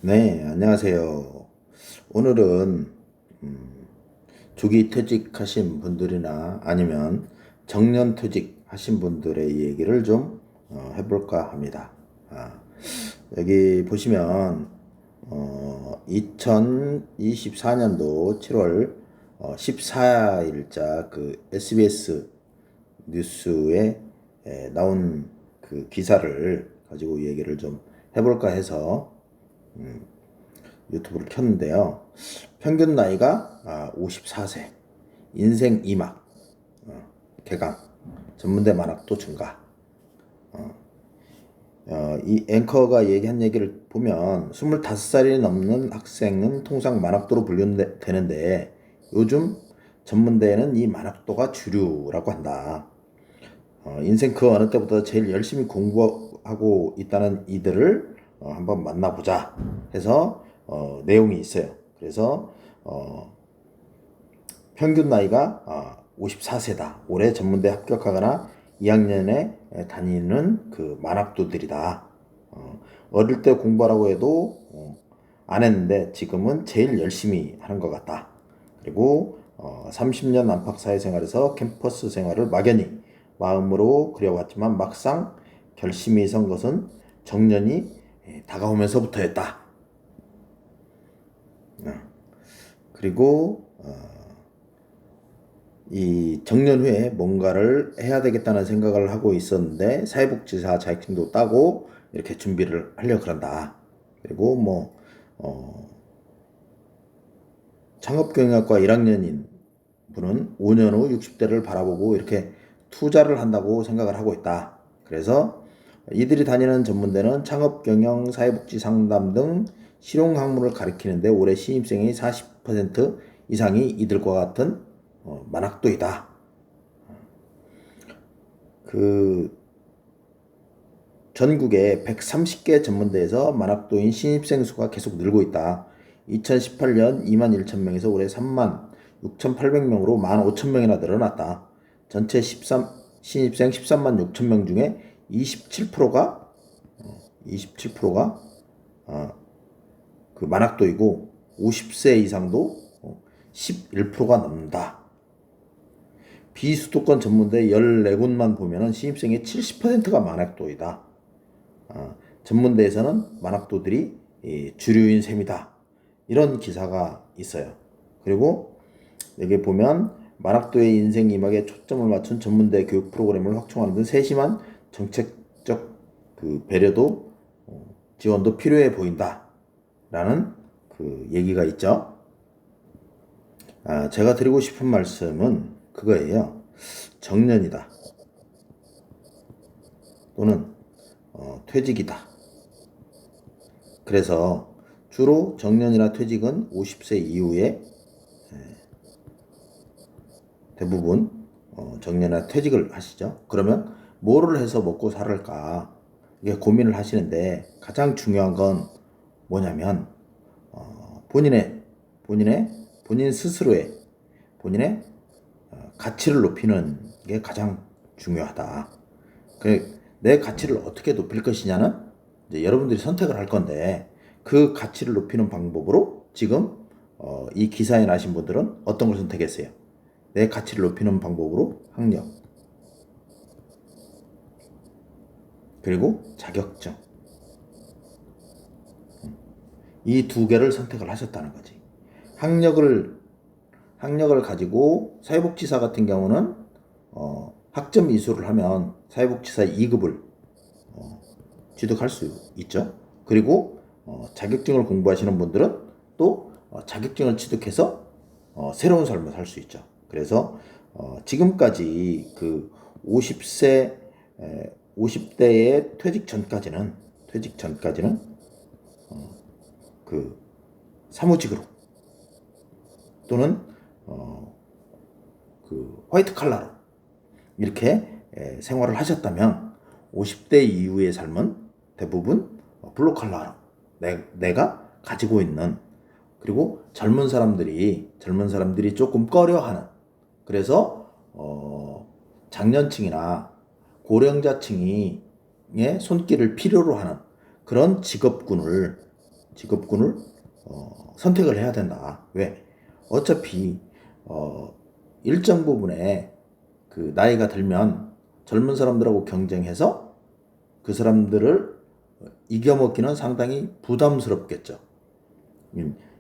네, 안녕하세요. 오늘은 조기 퇴직하신 분들이나 아니면 정년 퇴직하신 분들의 얘기를 좀 해볼까 합니다. 아, 여기 보시면 2024년도 7월 14일자 그 SBS 뉴스에 나온 그 기사를 가지고 얘기를 좀 해볼까 해서 유튜브를 켰는데요. 평균 나이가 54세, 인생 2막, 개강, 전문대 만학도 증가. 이 앵커가 얘기한 얘기를 보면 25살이 넘는 학생은 통상 만학도로 분류되는데 요즘 전문대에는 이 만학도가 주류라고 한다. 인생 그 어느 때보다 제일 열심히 공부하고 있다는 이들을 한번 만나보자 해서 내용이 있어요. 그래서 평균 나이가 54세다. 올해 전문대 합격하거나 2학년에 다니는 그 만학도들이다. 어릴 때 공부하라고 해도 안 했는데 지금은 제일 열심히 하는 것 같다. 그리고 30년 안팎 사회생활에서 캠퍼스 생활을 막연히 마음으로 그려왔지만 막상 결심이 선 것은 정년이 다가오면서부터였다. 그리고 이 정년 후에 뭔가를 해야 되겠다는 생각을 하고 있었는데 사회복지사 자격증도 따고 이렇게 준비를 하려 그런다. 그리고 뭐 창업경영학과 1학년인 분은 5년 후 60대를 바라보고 이렇게 투자를 한다고 생각을 하고 있다. 그래서 이들이 다니는 전문대는 창업경영, 사회복지 상담 등 실용 학문을 가리키는데 올해 신입생의 40% 이상이 이들과 같은 만학도이다. 그 전국에 130개 전문대에서 만학도인 신입생 수가 계속 늘고 있다. 2018년 2만 1천 명에서 올해 3만 6,800명으로 1만 5천 명이나 늘어났다. 전체 신입생 13만 6천 명 중에 27%가 그 만학도이고 50세 이상도 11%가 넘는다. 비수도권 전문대 14곳만 보면은 신입생의 70%가 만학도이다. 전문대에서는 만학도들이 주류인 셈이다. 이런 기사가 있어요. 그리고 여기 보면 만학도의 인생 이막에 초점을 맞춘 전문대 교육 프로그램을 확충하는 등 세심한 정책적 그 배려도 지원도 필요해 보인다. 라는 그 얘기가 있죠. 제가 드리고 싶은 말씀은 그거예요. 정년이다. 또는 퇴직이다. 그래서 주로 정년이나 퇴직은 50세 이후에 대부분 정년이나 퇴직을 하시죠. 그러면 뭐를 해서 먹고 살을까 이게 고민을 하시는데 가장 중요한 건 뭐냐면 본인의 본인 스스로의 본인의 가치를 높이는 게 가장 중요하다. 내 가치를 어떻게 높일 것이냐는 이제 여러분들이 선택을 할 건데 그 가치를 높이는 방법으로 지금 이 기사에 나신 분들은 어떤 걸 선택했어요? 내 가치를 높이는 방법으로 학력 그리고 자격증 이 두 개를 선택을 하셨다는 거지. 학력을 가지고 사회복지사 같은 경우는 학점 이수를 하면 사회복지사 2급을 취득할 수 있죠. 그리고 자격증을 공부하시는 분들은 또 자격증을 취득해서 새로운 삶을 살 수 있죠. 그래서 지금까지 그 50세 50대의 퇴직 전까지는 그 사무직으로 또는 그 화이트 칼라로 이렇게 생활을 하셨다면 50대 이후의 삶은 대부분 블루 칼라로 내가 가지고 있는 그리고 젊은 사람들이 조금 꺼려하는 그래서 장년층이나 고령자층이 의 손길을 필요로 하는 그런 직업군을 직업군을 선택을 해야 된다. 왜? 어차피 일정 부분에 그 나이가 들면 젊은 사람들하고 경쟁해서 그 사람들을 이겨먹기는 상당히 부담스럽겠죠.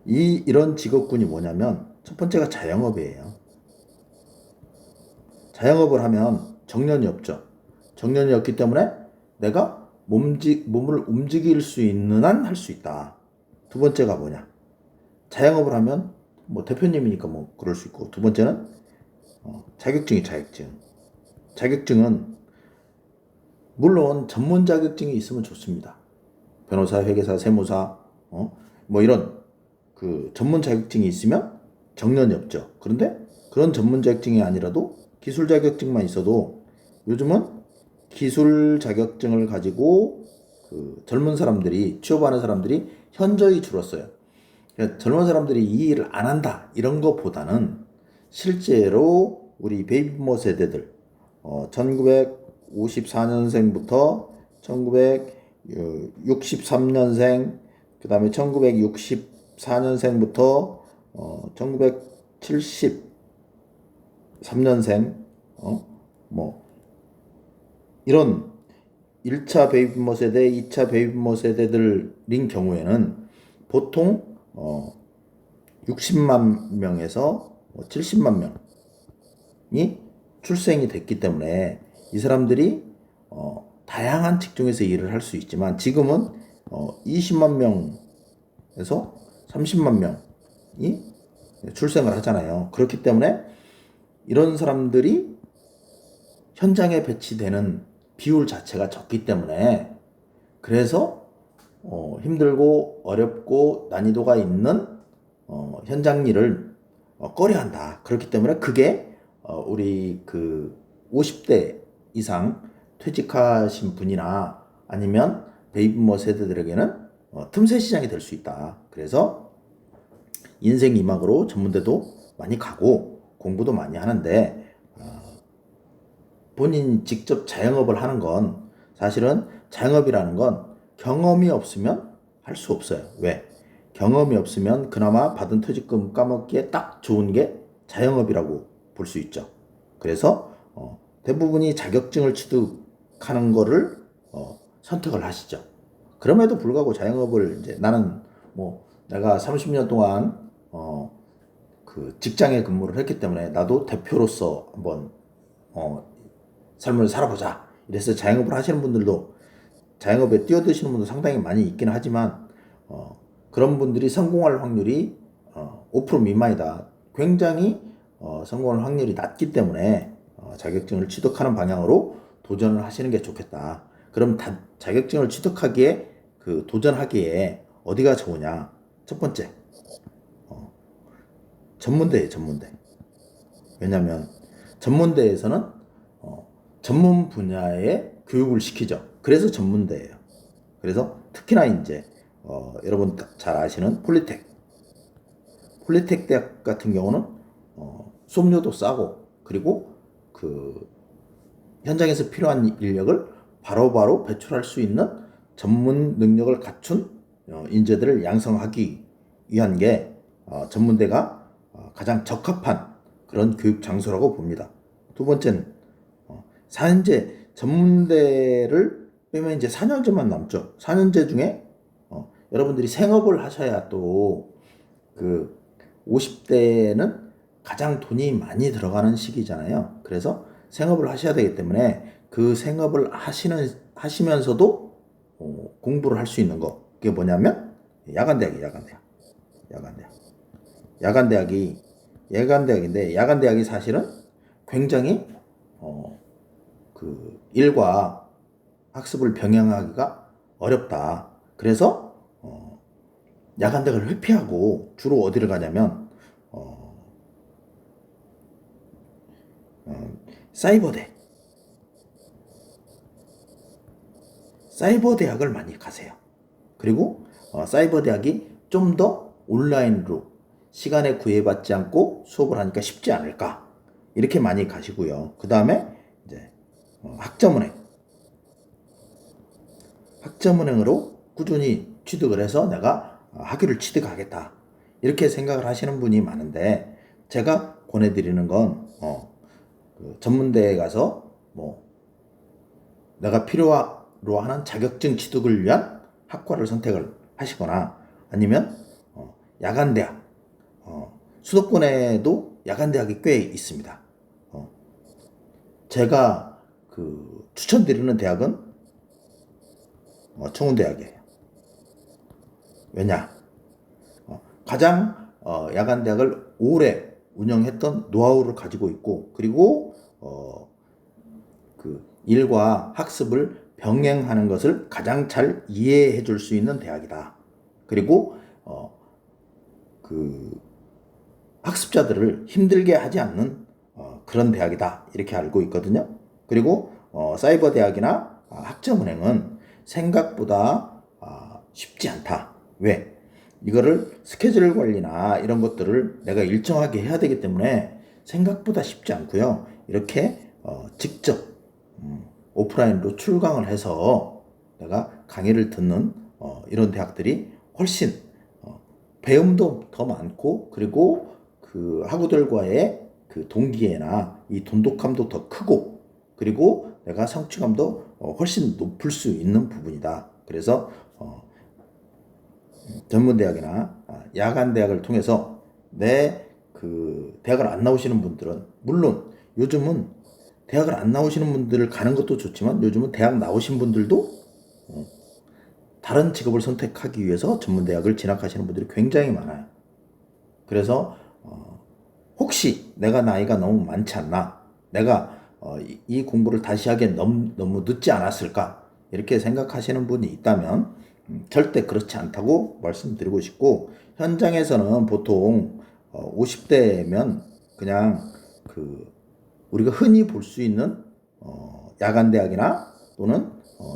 이런 직업군이 뭐냐면 첫 번째가 자영업이에요. 자영업을 하면 정년이 없죠. 정년이 없기 때문에 내가 몸을 움직일 수 있는 한 할 수 있다. 두 번째가 뭐냐? 자영업을 하면 뭐 대표님이니까 뭐 그럴 수 있고, 두 번째는 자격증이 자격증. 자격증은 물론 전문 자격증이 있으면 좋습니다. 변호사, 회계사, 세무사, 뭐 이런 그 전문 자격증이 있으면 정년이 없죠. 그런데 그런 전문 자격증이 아니라도 기술 자격증만 있어도 요즘은 기술 자격증을 가지고 그 젊은 사람들이 취업하는 사람들이 현저히 줄었어요. 그러니까 젊은 사람들이 이 일을 안 한다 이런 것보다는 실제로 우리 베이비부머 세대들 1954년생부터 1963년생 그 다음에 1964년생부터 1973년생 뭐 이런 1차 베이비부머 세대, 2차 베이비부머 세대들인 경우에는 보통 60만 명에서 70만 명이 출생이 됐기 때문에 이 사람들이 다양한 직종에서 일을 할 수 있지만 지금은 20만 명에서 30만 명이 출생을 하잖아요. 그렇기 때문에 이런 사람들이 현장에 배치되는 비율 자체가 적기 때문에 그래서 힘들고 어렵고 난이도가 있는 현장 일을 꺼려한다. 그렇기 때문에 그게 우리 그 50대 이상 퇴직하신 분이나 아니면 베이비부머 세대들에게는 틈새 시장이 될 수 있다. 그래서 인생 이막으로 전문대도 많이 가고 공부도 많이 하는데 본인 직접 자영업을 하는 건 사실은 자영업이라는 건 경험이 없으면 할 수 없어요. 왜? 경험이 없으면 그나마 받은 퇴직금 까먹기에 딱 좋은 게 자영업이라고 볼 수 있죠. 그래서 대부분이 자격증을 취득하는 거를 선택을 하시죠. 그럼에도 불구하고 자영업을 이제 나는 뭐 내가 30년 동안 그 직장에 근무를 했기 때문에 나도 대표로서 한번 삶을 살아보자. 이래서 자영업을 하시는 분들도 자영업에 뛰어드시는 분도 상당히 많이 있긴 하지만 그런 분들이 성공할 확률이 5% 미만이다. 굉장히 성공할 확률이 낮기 때문에 자격증을 취득하는 방향으로 도전을 하시는 게 좋겠다. 그럼 자격증을 취득하기에 그 도전하기에 어디가 좋으냐? 첫 번째 전문대예요. 전문대. 왜냐하면 전문대에서는 전문 분야의 교육을 시키죠. 그래서 전문대예요. 그래서 특히나 이제 여러분 잘 아시는 폴리텍 대학 같은 경우는 수업료도 싸고 그리고 그 현장에서 필요한 인력을 바로바로 배출할 수 있는 전문 능력을 갖춘 인재들을 양성하기 위한 게 전문대가 가장 적합한 그런 교육 장소라고 봅니다. 두 번째는 4년제 전문대를 빼면 이제 4년제만 남죠. 4년제 중에 여러분들이 생업을 하셔야 또 그 50대는 가장 돈이 많이 들어가는 시기잖아요. 그래서 생업을 하셔야 되기 때문에 그 생업을 하시면서도 공부를 할 수 있는 거. 그게 뭐냐면 야간대학이에요. 야간대학인데 야간대학이 사실은 굉장히 그 일과 학습을 병행하기가 어렵다. 그래서 야간대학을 회피하고 주로 어디를 가냐면 사이버 대학을 많이 가세요. 그리고 사이버 대학이 좀 더 온라인으로 시간에 구애받지 않고 수업을 하니까 쉽지 않을까 이렇게 많이 가시고요. 그 다음에 이제 학점은행으로 꾸준히 취득을 해서 내가 학위를 취득하겠다 이렇게 생각을 하시는 분이 많은데, 제가 권해드리는 건 그 전문대에 가서 뭐 내가 필요로 하는 자격증 취득을 위한 학과를 선택을 하시거나, 아니면 야간대학, 수도권에도 야간대학이 꽤 있습니다. 제가 그 추천드리는 대학은 청운대학이에요. 왜냐? 가장 야간대학을 오래 운영했던 노하우를 가지고 있고, 그리고 그 일과 학습을 병행하는 것을 가장 잘 이해해 줄 수 있는 대학이다. 그리고 그 학습자들을 힘들게 하지 않는 그런 대학이다 이렇게 알고 있거든요. 그리고 사이버 대학이나 학점은행은 생각보다 쉽지 않다. 왜? 이거를 스케줄 관리나 이런 것들을 내가 일정하게 해야 되기 때문에 생각보다 쉽지 않고요. 이렇게 직접 오프라인으로 출강을 해서 내가 강의를 듣는 이런 대학들이 훨씬 배움도 더 많고, 그리고 그 학우들과의 그 동기애나 이 돈독함도 더 크고, 그리고 내가 성취감도 훨씬 높을 수 있는 부분이다. 그래서 전문대학이나 야간대학을 통해서 내 그 대학을 안 나오시는 분들은, 물론 요즘은 대학을 안 나오시는 분들을 가는 것도 좋지만, 요즘은 대학 나오신 분들도 다른 직업을 선택하기 위해서 전문대학을 진학하시는 분들이 굉장히 많아요. 그래서 혹시 내가 나이가 너무 많지 않나, 내가 이 공부를 다시 하기엔 너무 늦지 않았을까 이렇게 생각하시는 분이 있다면 절대 그렇지 않다고 말씀드리고 싶고, 현장에서는 보통 50대면 그냥 그 우리가 흔히 볼 수 있는 야간대학이나 또는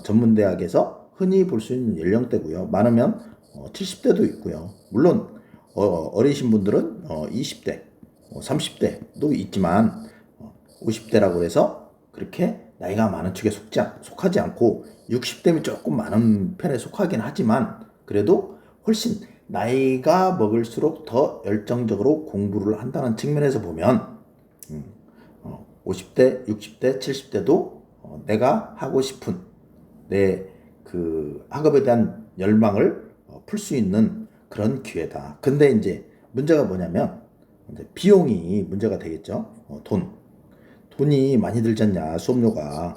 전문대학에서 흔히 볼 수 있는 연령대고요. 많으면 70대도 있고요. 물론 어리신 분들은 20대, 30대도 있지만 50대라고 해서 그렇게 나이가 많은 축에 속하지 않고 60대면 조금 많은 편에 속하긴 하지만, 그래도 훨씬 나이가 먹을수록 더 열정적으로 공부를 한다는 측면에서 보면 50대, 60대, 70대도 내가 하고 싶은 내 그 학업에 대한 열망을 풀 수 있는 그런 기회다. 근데 이제 문제가 뭐냐면 이제 비용이 문제가 되겠죠. 돈이 많이 들지 않냐, 수업료가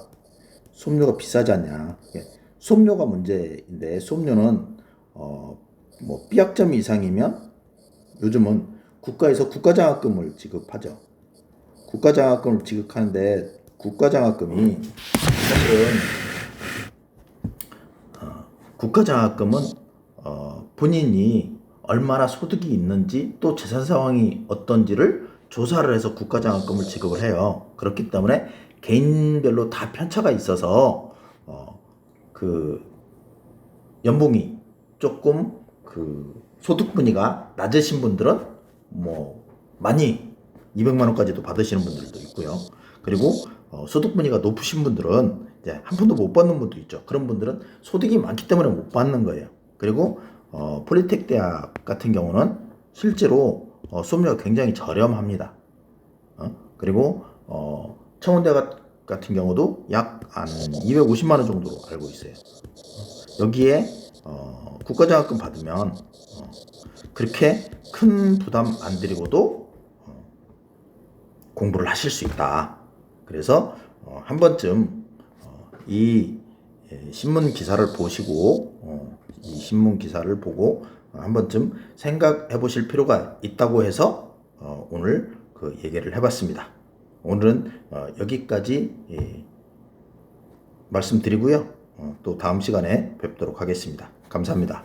비싸지 않냐. 수업료가 문제인데, 수업료는 뭐 B학점 이상이면 요즘은 국가에서 국가장학금을 지급하죠. 국가장학금을 지급하는데, 국가장학금이 사실은 국가장학금은 본인이 얼마나 소득이 있는지 또 재산 상황이 어떤지를 조사를 해서 국가장학금을 지급을 해요. 그렇기 때문에 개인별로 다 편차가 있어서 그 연봉이 조금 그 소득 분위가 낮으신 분들은 뭐 많이 200만 원까지도 받으시는 분들도 있고요. 그리고 소득 분위가 높으신 분들은 이제 한 푼도 못 받는 분도 있죠. 그런 분들은 소득이 많기 때문에 못 받는 거예요. 그리고 폴리텍 대학 같은 경우는 실제로 수업료가 굉장히 저렴합니다. 그리고 청운대 같은 경우도 약 한 250만 원 정도로 알고 있어요. 여기에 국가장학금 받으면 그렇게 큰 부담 안 들이고도 공부를 하실 수 있다. 그래서 한 번쯤 이 신문 기사를 보시고 이 신문 기사를 보고 한 번쯤 생각해 보실 필요가 있다고 해서 오늘 그 얘기를 해봤습니다. 오늘은 여기까지 말씀드리고요. 또 다음 시간에 뵙도록 하겠습니다. 감사합니다.